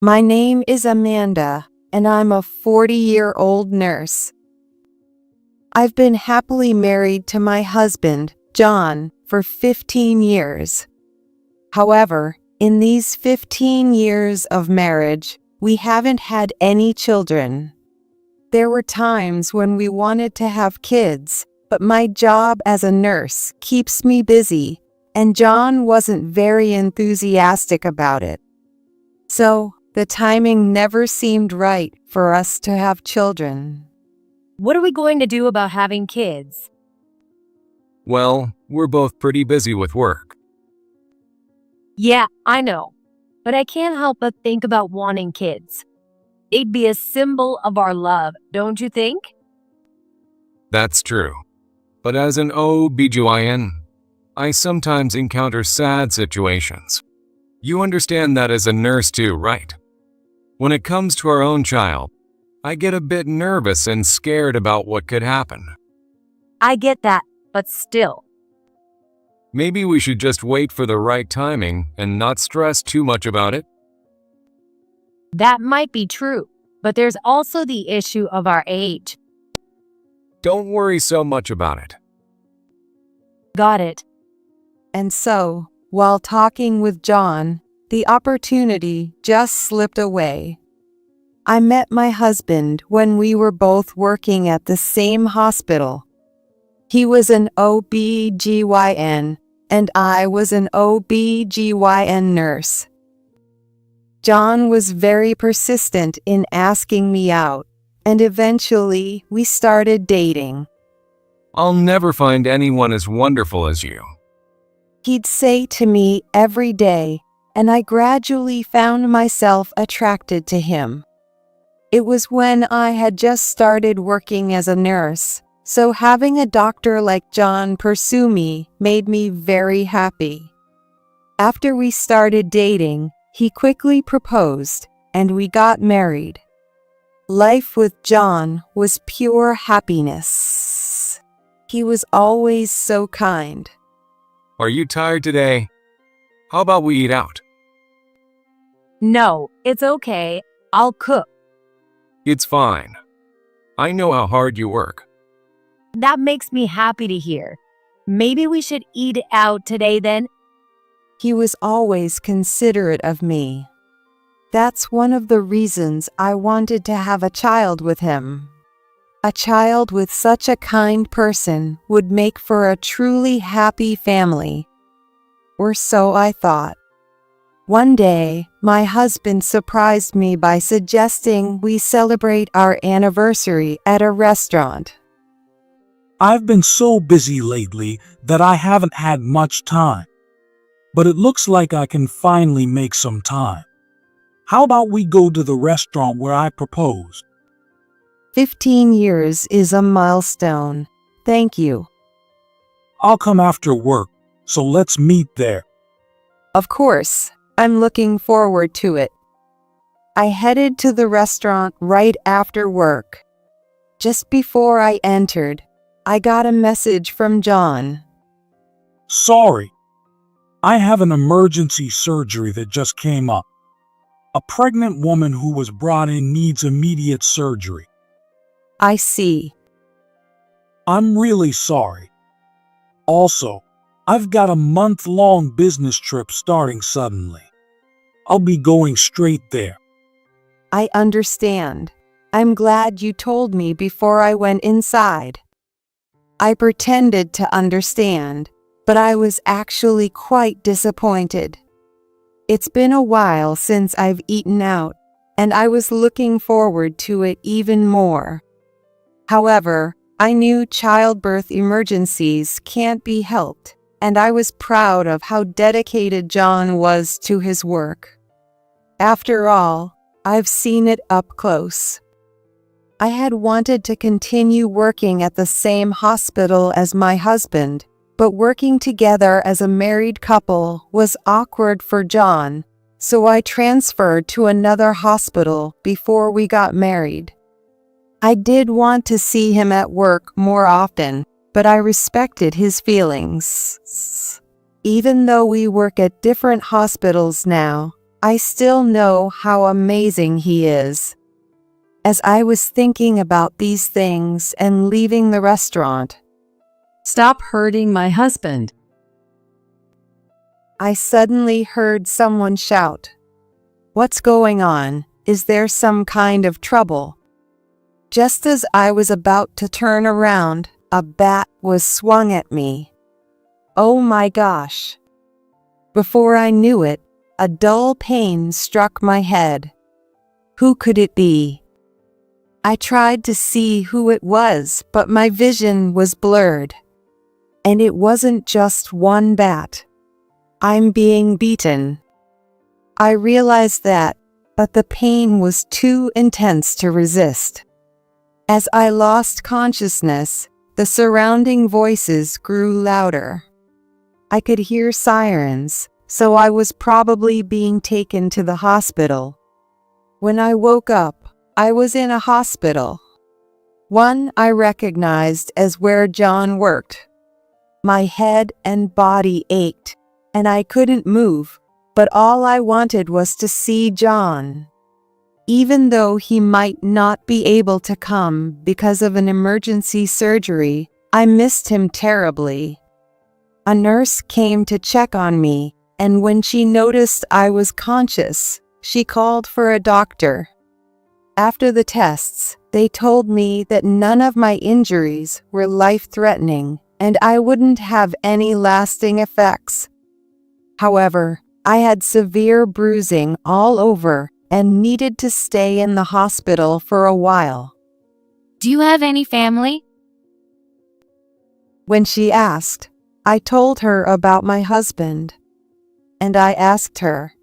My name is Amanda, and I'm a 40-year-old nurse. I've been happily married to my husband, John, for 15 years. However, in these 15 years of marriage, we haven't had any children. There were times when we wanted to have kids, but my job as a nurse keeps me busy, and John wasn't very enthusiastic about it. So, the timing never seemed right for us to have children. What are we going to do about having kids? Well, we're both pretty busy with work. Yeah, I know. But I can't help but think about wanting kids. They'd be a symbol of our love, don't you think? That's true. But as an OBGYN, I sometimes encounter sad situations. You understand that as a nurse too, right? When it comes to our own child, I get a bit nervous and scared about what could happen. I get that, but still. Maybe we should just wait for the right timing and not stress too much about it. That might be true, but there's also the issue of our age. Don't worry so much about it. Got it. And so, while talking with John, the opportunity just slipped away. I met my husband when we were both working at the same hospital. He was an OB/GYN, and I was an OB/GYN nurse. John was very persistent in asking me out, and eventually we started dating. I'll never find anyone as wonderful as you. He'd say to me every day, and I gradually found myself attracted to him. It was when I had just started working as a nurse, so having a doctor like John pursue me made me very happy. After we started dating, he quickly proposed, and we got married. Life with John was pure happiness. He was always so kind. Are you tired today? How about we eat out? No, it's okay. I'll cook. It's fine. I know how hard you work. That makes me happy to hear. Maybe we should eat out today then? He was always considerate of me. That's one of the reasons I wanted to have a child with him. A child with such a kind person would make for a truly happy family. Or so I thought. One day, my husband surprised me by suggesting we celebrate our anniversary at a restaurant. I've been so busy lately that I haven't had much time. But it looks like I can finally make some time. How about we go to the restaurant where I proposed? 15 years is a milestone. Thank you. I'll come after work, so let's meet there. Of course, I'm looking forward to it. I headed to the restaurant right after work. Just before I entered, I got a message from John. Sorry. I have an emergency surgery that just came up. A pregnant woman who was brought in needs immediate surgery. I see. I'm really sorry. Also, I've got a month-long business trip starting suddenly. I'll be going straight there. I understand. I'm glad you told me before I went inside. I pretended to understand, but I was actually quite disappointed. It's been a while since I've eaten out, and I was looking forward to it even more. However, I knew childbirth emergencies can't be helped, and I was proud of how dedicated John was to his work. After all, I've seen it up close. I had wanted to continue working at the same hospital as my husband, but working together as a married couple was awkward for John, so I transferred to another hospital before we got married. I did want to see him at work more often, but I respected his feelings. Even though we work at different hospitals now, I still know how amazing he is. As I was thinking about these things and leaving the restaurant, Stop hurting my husband. I suddenly heard someone shout, "What's going on? Is there some kind of trouble?" Just as I was about to turn around, a bat was swung at me. Oh my gosh! Before I knew it, a dull pain struck my head. Who could it be? I tried to see who it was, but my vision was blurred. And it wasn't just one bat. I'm being beaten. I realized that, but the pain was too intense to resist. As I lost consciousness, the surrounding voices grew louder. I could hear sirens, so I was probably being taken to the hospital. When I woke up, I was in a hospital. One I recognized as where John worked. My head and body ached, and I couldn't move, but all I wanted was to see John. Even though he might not be able to come because of an emergency surgery, I missed him terribly. A nurse came to check on me, and when she noticed I was conscious, she called for a doctor. After the tests, they told me that none of my injuries were life-threatening, and I wouldn't have any lasting effects. However, I had severe bruising all over and needed to stay in the hospital for a while. Do you have any family? When she asked, I told her about my husband. And I asked her,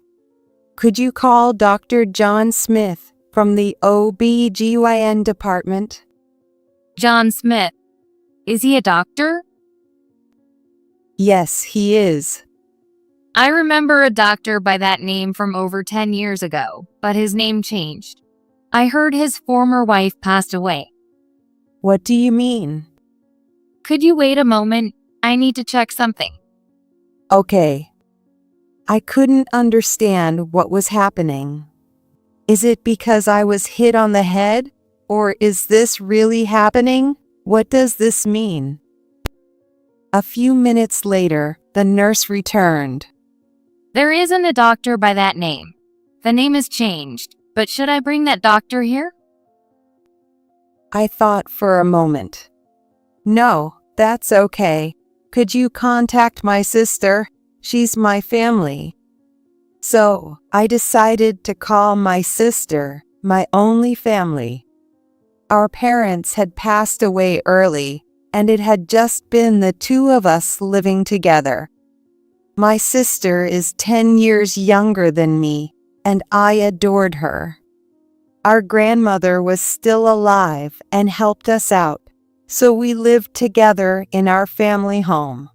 "Could you call Dr. John Smith from the OB/GYN department?" John Smith. Is he a doctor? Yes, he is. I remember a doctor by that name from over 10 years ago, but his name changed. I heard his former wife passed away. What do you mean? Could you wait a moment? I need to check something. Okay. I couldn't understand what was happening. Is it because I was hit on the head? Or is this really happening? What does this mean? A few minutes later, the nurse returned. There isn't a doctor by that name. The name has changed, but should I bring that doctor here? I thought for a moment. No, that's okay. Could you contact my sister? She's my family. So, I decided to call my sister, my only family. Our parents had passed away early, and it had just been the two of us living together. My sister is 10 years younger than me, and I adored her. Our grandmother was still alive and helped us out, so we lived together in our family home.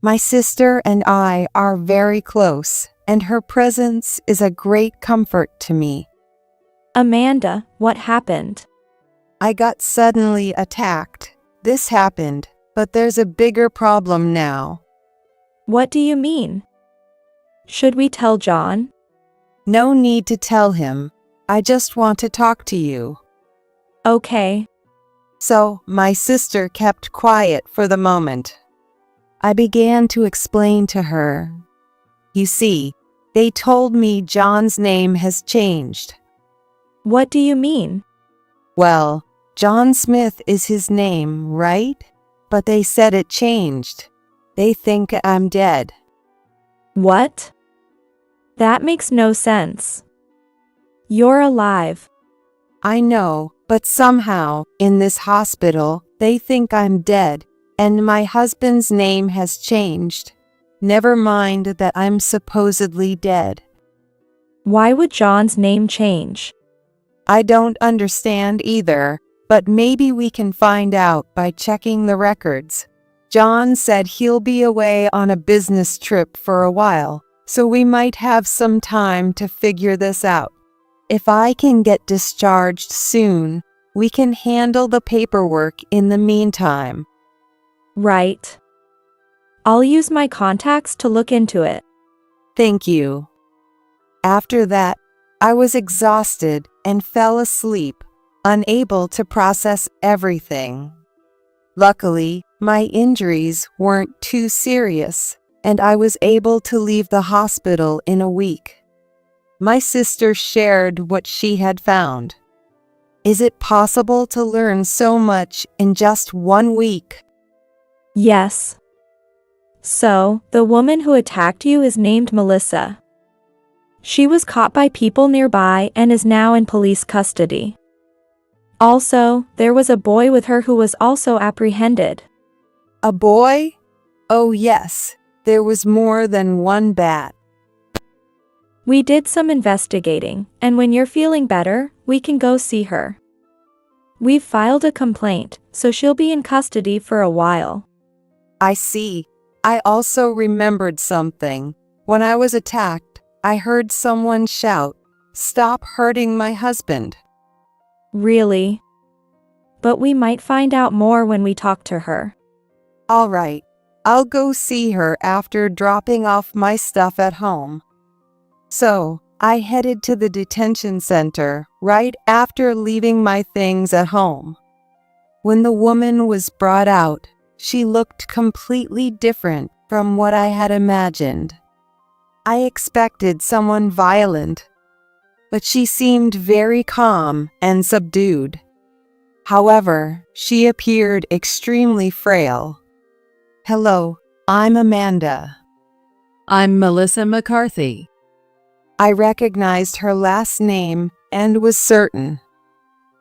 My sister and I are very close, and her presence is a great comfort to me. Amanda, what happened? I got suddenly attacked. This happened, but there's a bigger problem now. What do you mean? Should we tell John? No need to tell him. I just want to talk to you. Okay. So, my sister kept quiet for the moment. I began to explain to her. You see, they told me John's name has changed. What do you mean? Well, John Smith is his name, right? But they said it changed. They think I'm dead. What? That makes no sense. You're alive. I know, but somehow, in this hospital, they think I'm dead, and my husband's name has changed. Never mind that I'm supposedly dead. Why would John's name change? I don't understand either, but maybe we can find out by checking the records. John said he'll be away on a business trip for a while, so we might have some time to figure this out. If I can get discharged soon, we can handle the paperwork in the meantime. Right. I'll use my contacts to look into it. Thank you. After that, I was exhausted and fell asleep, unable to process everything. Luckily, my injuries weren't too serious, and I was able to leave the hospital in a week. My sister shared what she had found. Is it possible to learn so much in just 1 week? Yes. So, the woman who attacked you is named Melissa. She was caught by people nearby and is now in police custody. Also, there was a boy with her who was also apprehended. A boy? Oh yes, there was more than one bat. We did some investigating, and when you're feeling better, we can go see her. We've filed a complaint, so she'll be in custody for a while. I see. I also remembered something. When I was attacked, I heard someone shout, "Stop hurting my husband." Really? But we might find out more when we talk to her. All right, I'll go see her after dropping off my stuff at home. So, I headed to the detention center right after leaving my things at home. When the woman was brought out, she looked completely different from what I had imagined. I expected someone violent, but she seemed very calm and subdued. However, she appeared extremely frail. Hello, I'm Amanda. I'm Melissa McCarthy. I recognized her last name and was certain.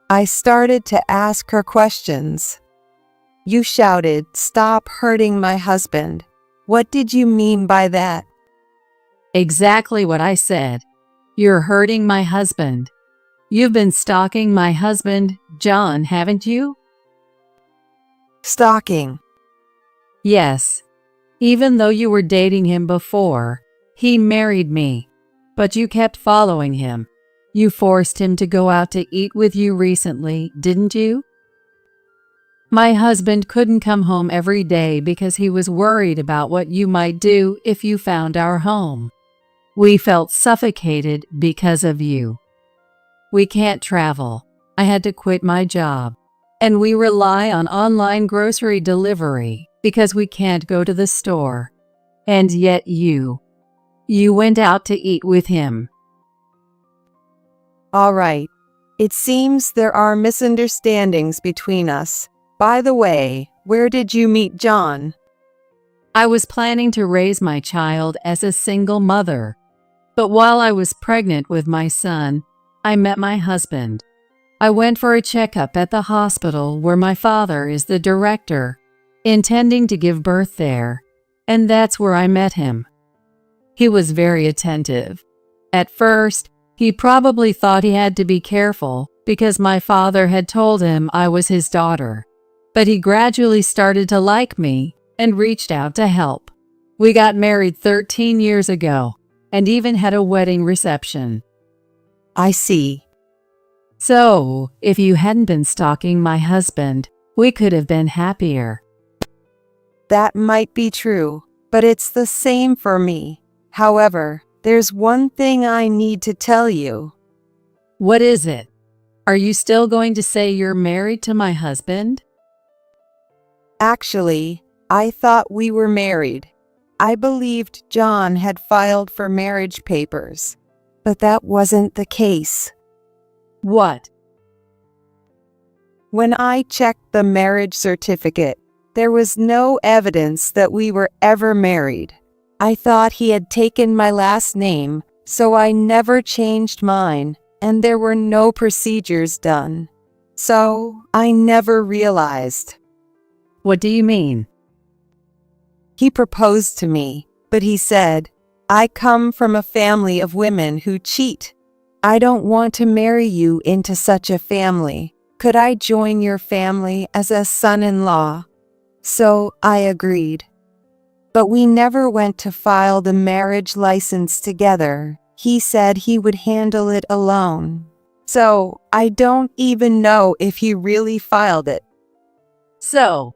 I started to ask her questions. You shouted, "Stop hurting my husband." What did you mean by that? Exactly what I said. You're hurting my husband. You've been stalking my husband, John, haven't you? Stalking. Yes. Even though you were dating him before, he married me. But you kept following him. You forced him to go out to eat with you recently, didn't you? My husband couldn't come home every day because he was worried about what you might do if you found our home. We felt suffocated because of you. We can't travel. I had to quit my job. And we rely on online grocery delivery because we can't go to the store. And yet you went out to eat with him. All right. It seems there are misunderstandings between us. By the way, where did you meet John? I was planning to raise my child as a single mother. But while I was pregnant with my son, I met my husband. I went for a checkup at the hospital where my father is the director, intending to give birth there, and that's where I met him. He was very attentive. At first, he probably thought he had to be careful because my father had told him I was his daughter. But he gradually started to like me and reached out to help. We got married 13 years ago and even had a wedding reception. I see. So, if you hadn't been stalking my husband, we could have been happier. That might be true, but it's the same for me. However, there's one thing I need to tell you. What is it? Are you still going to say you're married to my husband? Actually, I thought we were married. I believed John had filed for marriage papers, but that wasn't the case. What? When I checked the marriage certificate, there was no evidence that we were ever married. I thought he had taken my last name, so I never changed mine, and there were no procedures done. So, I never realized. What do you mean? He proposed to me, but he said, "I come from a family of women who cheat. I don't want to marry you into such a family. Could I join your family as a son-in-law?" So I agreed. But we never went to file the marriage license together. He said he would handle it alone. So I don't even know if he really filed it. So,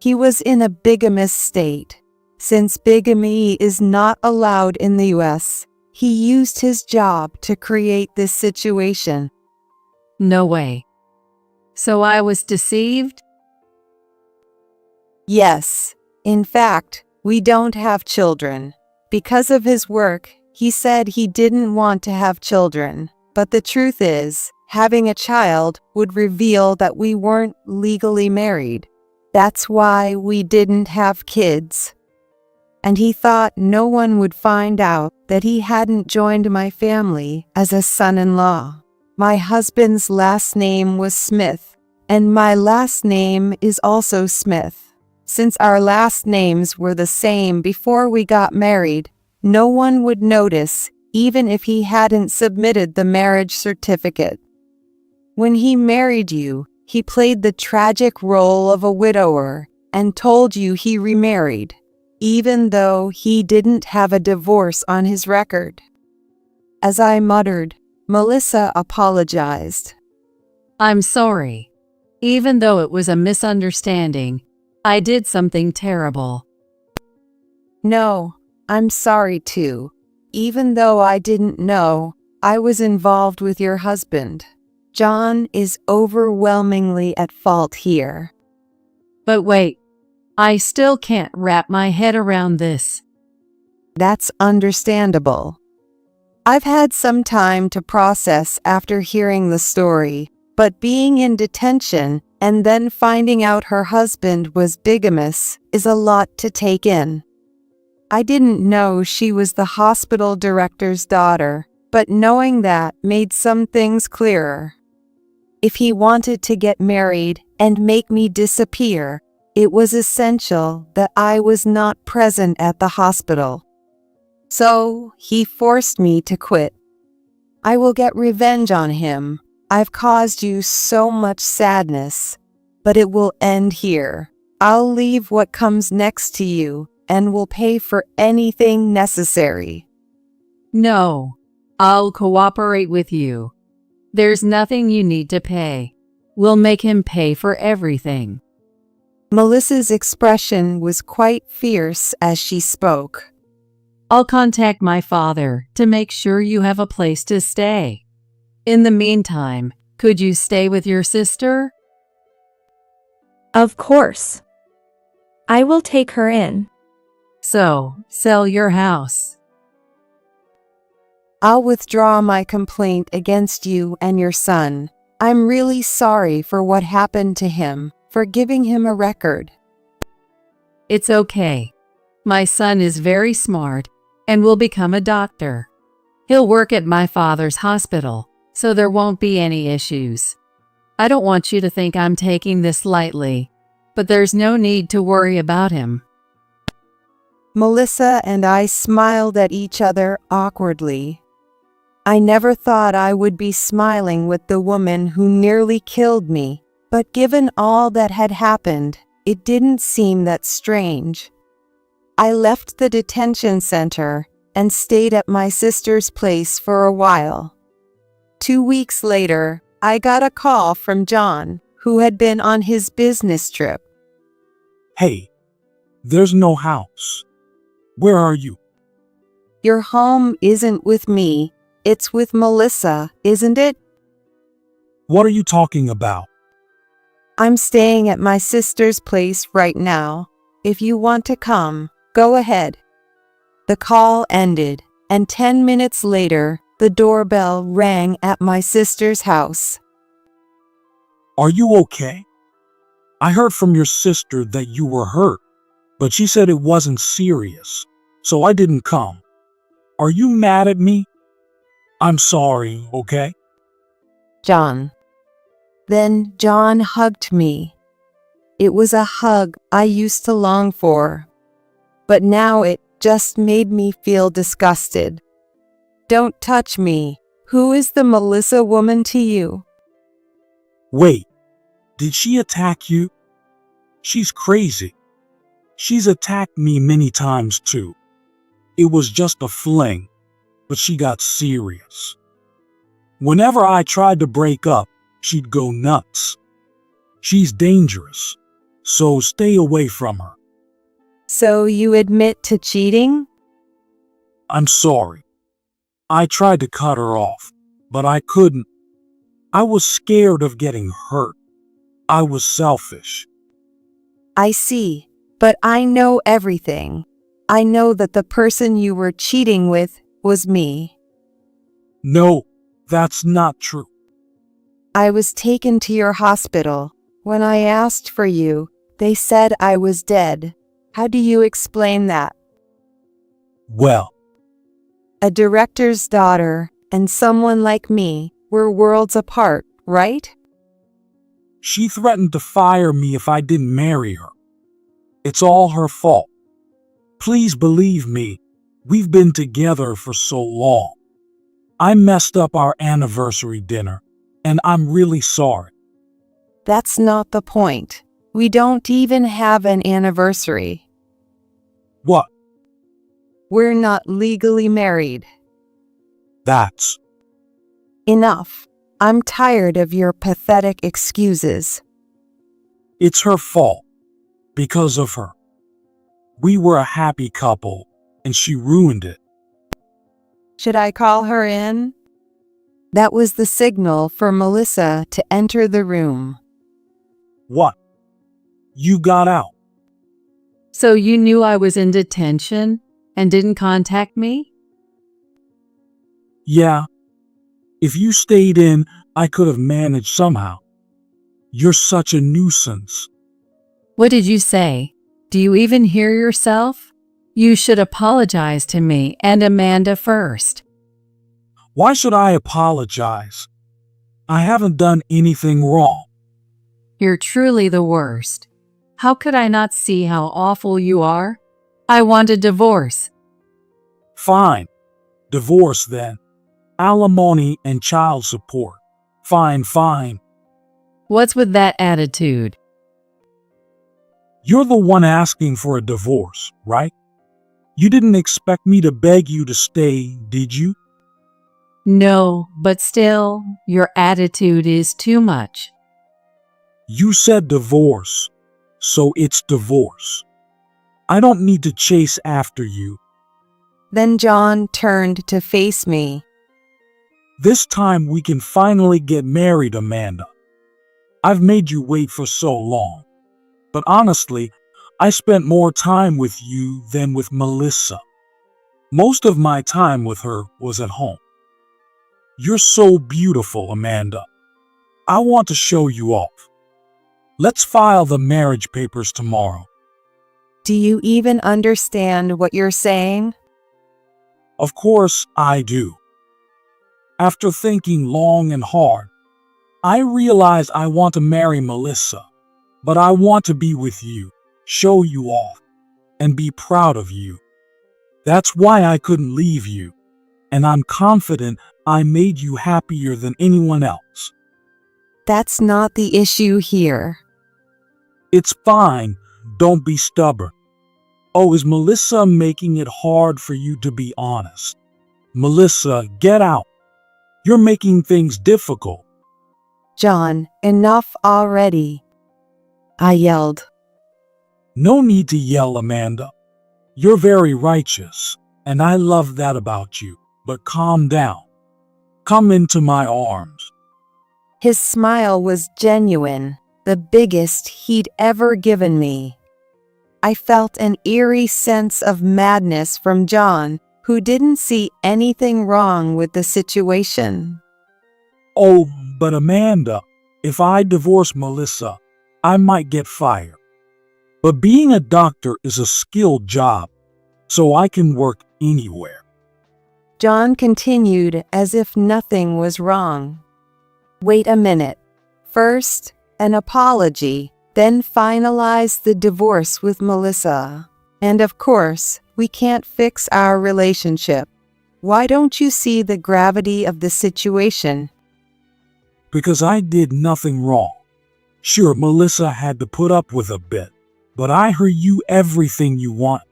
He was in a bigamous state. Since bigamy is not allowed in the US, he used his job to create this situation. No way. So I was deceived? Yes. In fact, we don't have children. Because of his work, he said he didn't want to have children. But the truth is, having a child would reveal that we weren't legally married. That's why we didn't have kids. And he thought no one would find out that he hadn't joined my family as a son-in-law. My husband's last name was Smith, and my last name is also Smith. Since our last names were the same before we got married, no one would notice, even if he hadn't submitted the marriage certificate. When he married you, he played the tragic role of a widower and told you he remarried, even though he didn't have a divorce on his record. As I muttered, Melissa apologized. I'm sorry. Even though it was a misunderstanding, I did something terrible. No, I'm sorry too. Even though I didn't know, I was involved with your husband. John is overwhelmingly at fault here. But wait, I still can't wrap my head around this. That's understandable. I've had some time to process after hearing the story, but being in detention and then finding out her husband was bigamous is a lot to take in. I didn't know she was the hospital director's daughter, but knowing that made some things clearer. If he wanted to get married and make me disappear, it was essential that I was not present at the hospital. So he forced me to quit. I will get revenge on him. I've caused you so much sadness, but it will end here. I'll leave what comes next to you and will pay for anything necessary. No, I'll cooperate with you. There's nothing you need to pay. We'll make him pay for everything. Melissa's expression was quite fierce as she spoke. I'll contact my father to make sure you have a place to stay. In the meantime, could you stay with your sister? Of course. I will take her in. So, sell your house. I'll withdraw my complaint against you and your son. I'm really sorry for what happened to him, for giving him a record. It's okay. My son is very smart and will become a doctor. He'll work at my father's hospital, so there won't be any issues. I don't want you to think I'm taking this lightly, but there's no need to worry about him. Melissa and I smiled at each other awkwardly. I never thought I would be smiling with the woman who nearly killed me, but given all that had happened, it didn't seem that strange. I left the detention center and stayed at my sister's place for a while. 2 weeks later, I got a call from John, who had been on his business trip. Hey, there's no house. Where are you? Your home isn't with me, it's with Melissa, isn't it? What are you talking about? I'm staying at my sister's place right now. If you want to come, go ahead. The call ended, and 10 minutes later, the doorbell rang at my sister's house. Are you okay? I heard from your sister that you were hurt, but she said it wasn't serious, so I didn't come. Are you mad at me? I'm sorry, okay? John. Then John hugged me. It was a hug I used to long for, but now it just made me feel disgusted. Don't touch me. Who is the Melissa woman to you? Wait, did she attack you? She's crazy. She's attacked me many times too. It was just a fling, but she got serious. Whenever I tried to break up, she'd go nuts. She's dangerous, so stay away from her. So you admit to cheating? I'm sorry. I tried to cut her off, but I couldn't. I was scared of getting hurt. I was selfish. I see, but I know everything. I know that the person you were cheating with was me. No, that's not true. I was taken to your hospital. When I asked for you, they said I was dead. How do you explain that? Well, A director's daughter and someone like me were worlds apart, right? she threatened to fire me if I didn't marry her. It's all her fault. Please believe me, we've been together for so long. I messed up our anniversary dinner, and I'm really sorry. That's not the point. We don't even have an anniversary. What? We're not legally married. That's Enough. I'm tired of your pathetic excuses. It's her fault. Because of her. We were a happy couple, and she ruined it. Should I call her in? That was the signal for Melissa to enter the room. What? You got out. So you knew I was in detention and didn't contact me? Yeah. If you stayed in, I could have managed somehow. You're such a nuisance. What did you say? Do you even hear yourself? You should apologize to me and Amanda first. Why should I apologize? I haven't done anything wrong. You're truly the worst. How could I not see how awful you are? I want a divorce. Fine. Divorce then. Alimony and child support. Fine. What's with that attitude? You're the one asking for a divorce, right? You didn't expect me to beg you to stay, did you? No, but still, your attitude is too much. You said divorce, so it's divorce. I don't need to chase after you. Then John turned to face me. This time we can finally get married, Amanda. I've made you wait for so long. But honestly, I spent more time with you than with Melissa. Most of my time with her was at home. You're so beautiful, Amanda. I want to show you off. Let's file the marriage papers tomorrow. Do you even understand what you're saying? Of course I do. After thinking long and hard, I realize I want to marry Melissa, but I want to be with you, show you off, and be proud of you. That's why I couldn't leave you, and I'm confident I made you happier than anyone else. That's not the issue here. It's fine, don't be stubborn. Oh, is Melissa making it hard for you to be honest? Melissa, get out. You're making things difficult. John, enough already. I yelled. No need to yell, Amanda. You're very righteous, and I love that about you, but calm down. Come into my arms. His smile was genuine, the biggest he'd ever given me. I felt an eerie sense of madness from John, who didn't see anything wrong with the situation. Oh, but Amanda, if I divorce Melissa, I might get fired. But being a doctor is a skilled job, so I can work anywhere. John continued as if nothing was wrong. Wait a minute. First, an apology, then finalize the divorce with Melissa. And of course, we can't fix our relationship. Why don't you see the gravity of the situation? Because I did nothing wrong. Sure, Melissa had to put up with a bit, but I heard you everything you want.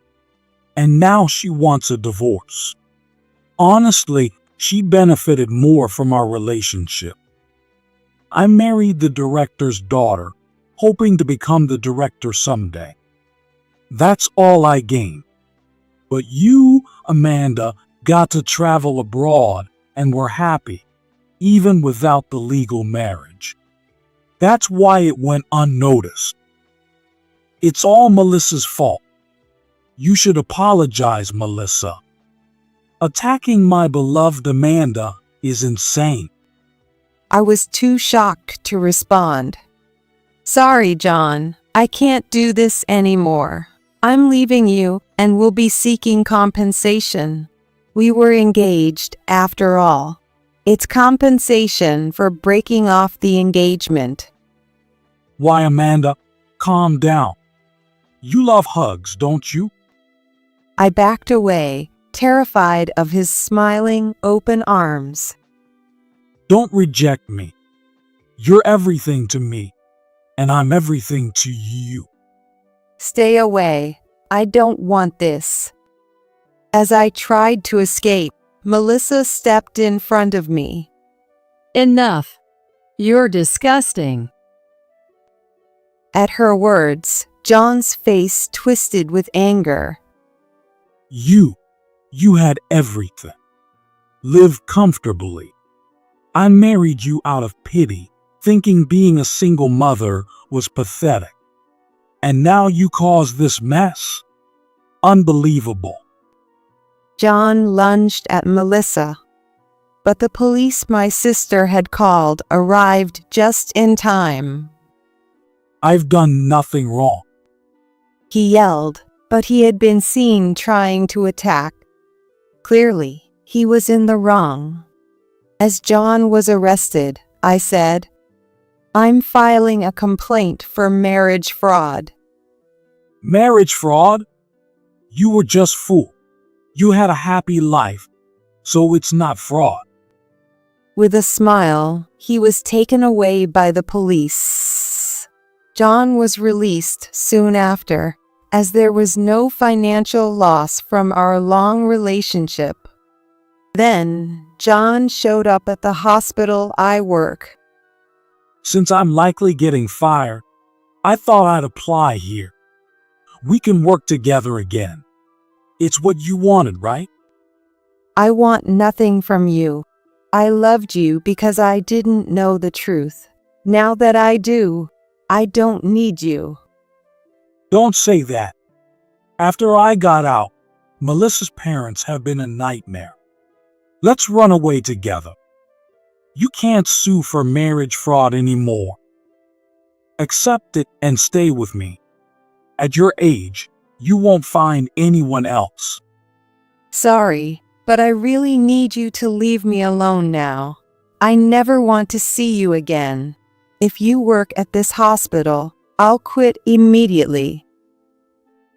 And now she wants a divorce. Honestly, she benefited more from our relationship. I married the director's daughter, hoping to become the director someday. That's all I gained. But you, Amanda, got to travel abroad and were happy, even without the legal marriage. That's why it went unnoticed. It's all Melissa's fault. You should apologize, Melissa. Attacking my beloved Amanda is insane. I was too shocked to respond. Sorry, John. I can't do this anymore. I'm leaving you and will be seeking compensation. We were engaged after all. It's compensation for breaking off the engagement. Why, Amanda, calm down. You love hugs, don't you? I backed away, terrified of his smiling, open arms. Don't reject me. You're everything to me, and I'm everything to you. Stay away. I don't want this. As I tried to escape, Melissa stepped in front of me. Enough. You're disgusting. At her words, John's face twisted with anger. You had everything. Lived comfortably. I married you out of pity, thinking being a single mother was pathetic. And now you cause this mess? Unbelievable. John lunged at Melissa. But the police my sister had called arrived just in time. I've done nothing wrong. He yelled, but he had been seen trying to attack. Clearly, he was in the wrong. As John was arrested, I said, I'm filing a complaint for marriage fraud. Marriage fraud? You were just fooled. You had a happy life, so it's not fraud. With a smile, he was taken away by the police. John was released soon after, as there was no financial loss from our long relationship. Then, John showed up at the hospital I work. Since I'm likely getting fired, I thought I'd apply here. We can work together again. It's what you wanted, right? I want nothing from you. I loved you because I didn't know the truth. Now that I do, I don't need you. Don't say that. After I got out, Melissa's parents have been a nightmare. Let's run away together. You can't sue for marriage fraud anymore. Accept it and stay with me. At your age, you won't find anyone else. Sorry, but I really need you to leave me alone now. I never want to see you again. If you work at this hospital, I'll quit immediately.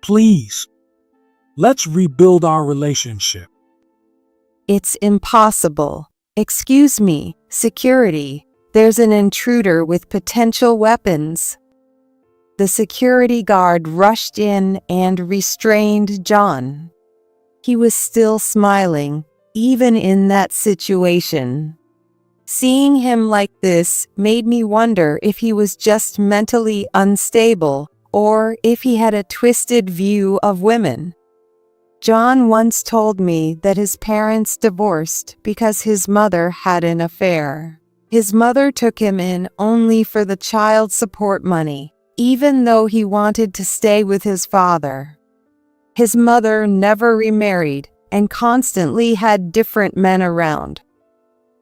Please, let's rebuild our relationship. It's impossible. Excuse me, security. There's an intruder with potential weapons. The security guard rushed in and restrained John. He was still smiling, even in that situation. Seeing him like this made me wonder if he was just mentally unstable or if he had a twisted view of women. John once told me that his parents divorced because his mother had an affair. His mother took him in only for the child support money, even though he wanted to stay with his father. His mother never remarried and constantly had different men around.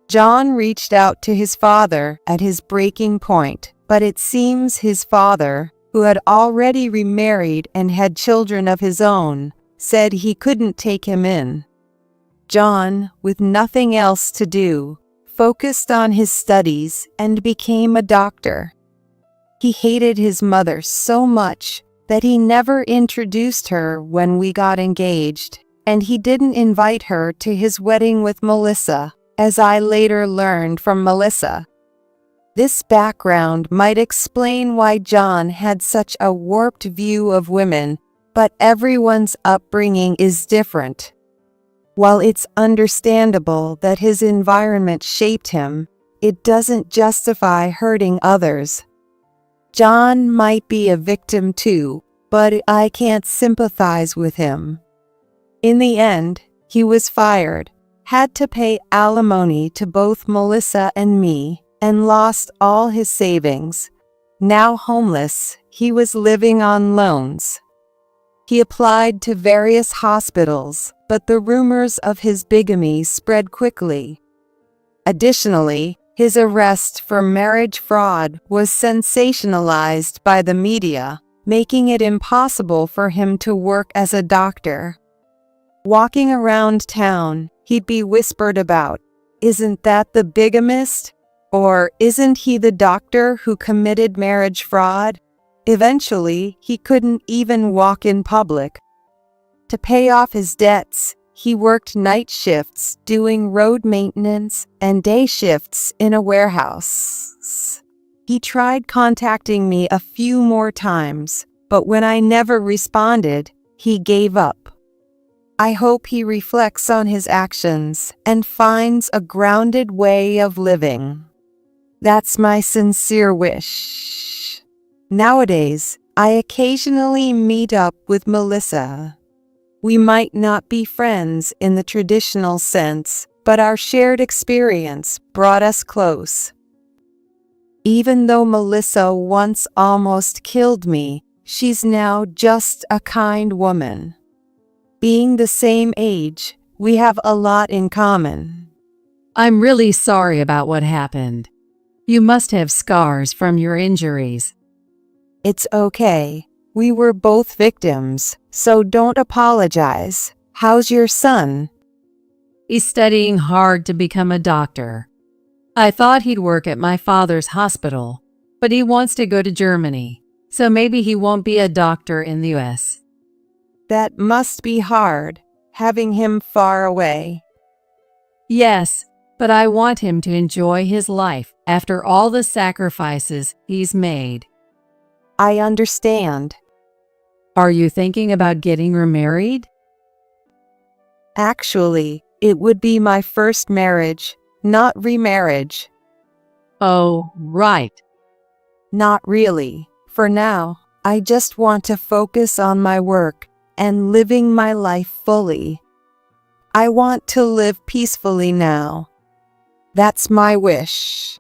John reached out to his father at his breaking point, but it seems his father, who had already remarried and had children of his own, said he couldn't take him in. John, with nothing else to do, focused on his studies and became a doctor. He hated his mother so much that he never introduced her when we got engaged, and he didn't invite her to his wedding with Melissa, as I later learned from Melissa. This background might explain why John had such a warped view of women, but everyone's upbringing is different. While it's understandable that his environment shaped him, it doesn't justify hurting others. John might be a victim too, but I can't sympathize with him. In the end, he was fired, had to pay alimony to both Melissa and me, and lost all his savings. Now homeless, he was living on loans. He applied to various hospitals, but the rumors of his bigamy spread quickly. Additionally, his arrest for marriage fraud was sensationalized by the media, making it impossible for him to work as a doctor. Walking around town, he'd be whispered about, "Isn't that the bigamist?" Or, "Isn't he the doctor who committed marriage fraud?" Eventually, he couldn't even walk in public. To pay off his debts, he worked night shifts doing road maintenance and day shifts in a warehouse. He tried contacting me a few more times, but when I never responded, he gave up. I hope he reflects on his actions and finds a grounded way of living. That's my sincere wish. Nowadays, I occasionally meet up with Melissa. We might not be friends in the traditional sense, but our shared experience brought us close. Even though Melissa once almost killed me, she's now just a kind woman. Being the same age, we have a lot in common. I'm really sorry about what happened. You must have scars from your injuries. It's okay. We were both victims, so don't apologize. How's your son? He's studying hard to become a doctor. I thought he'd work at my father's hospital, but he wants to go to Germany, so maybe he won't be a doctor in the US. That must be hard, having him far away. Yes, but I want him to enjoy his life after all the sacrifices he's made. I understand. Are you thinking about getting remarried? Actually, it would be my first marriage, not remarriage. Oh, right. Not really. For now, I just want to focus on my work and living my life fully. I want to live peacefully now. That's my wish.